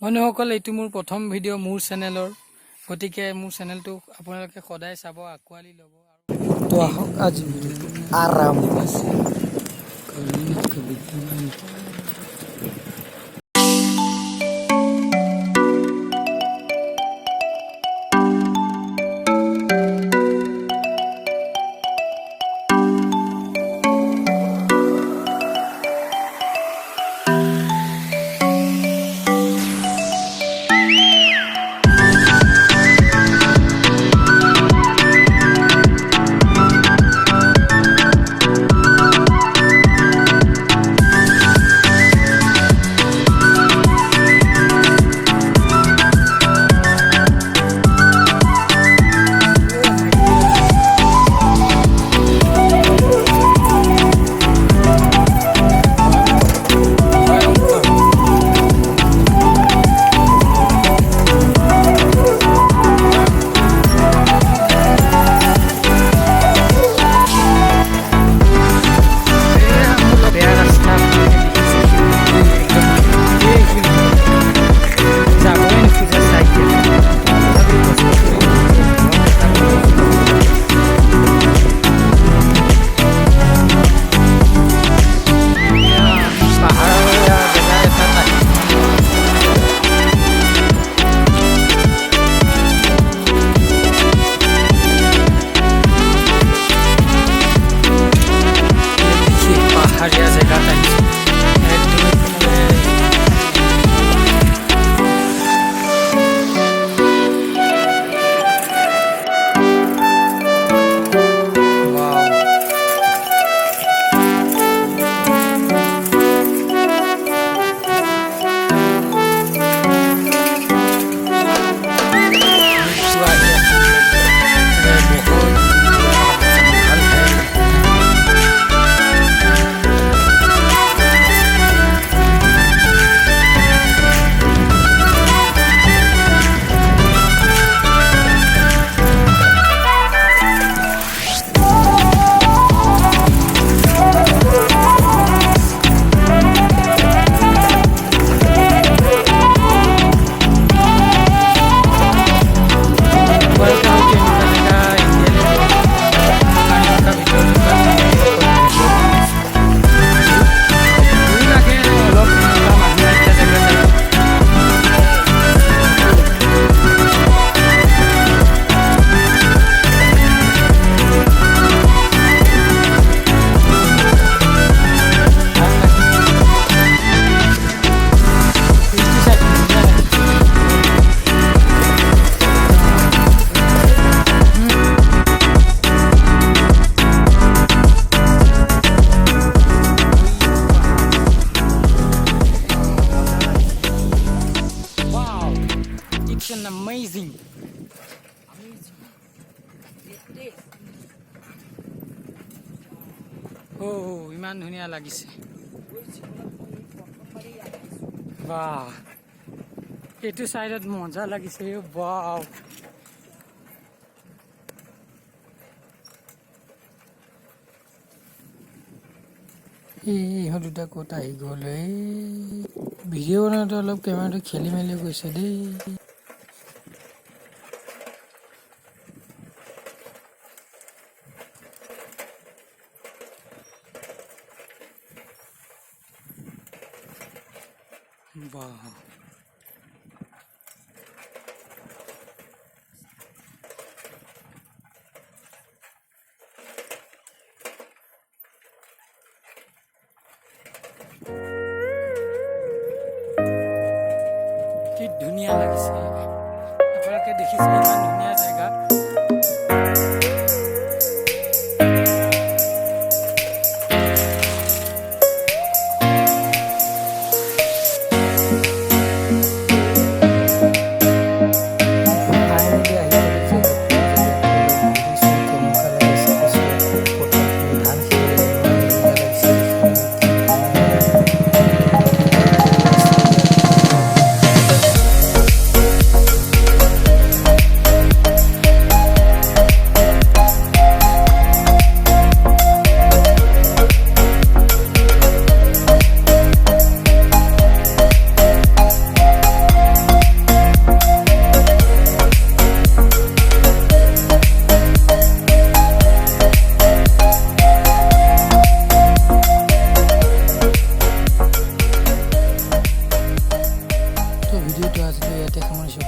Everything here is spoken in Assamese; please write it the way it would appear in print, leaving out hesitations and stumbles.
বন্ধুসকল, এইটো মোৰ প্ৰথম ভিডিঅ' মোৰ চেনেলৰ, গতিকে মোৰ চেনেলটো আপোনালোকে সদায় চাব, আঁকোৱালি ল'ব। তো আহক আজি ভিডিঅ'টো আৰম্ভ আছে। Amazing. ইমান ধুনীয়া লাগিছে। বাহ, এইটো চাইডত মজা লাগিছে। বাহ, ইহঁত দুটা ক'ত আহি গ'ল? ভিডিঅ' বনাওঁতে অলপ কেমেৰাটো খেলি মেলি গৈছে দেই। বাহ, কি ধুনীয়া লাগিছে। আপোনালোকে দেখিছে ইমান ধুনীয়া জেগা। ইয়াতে সামৰিছোঁ।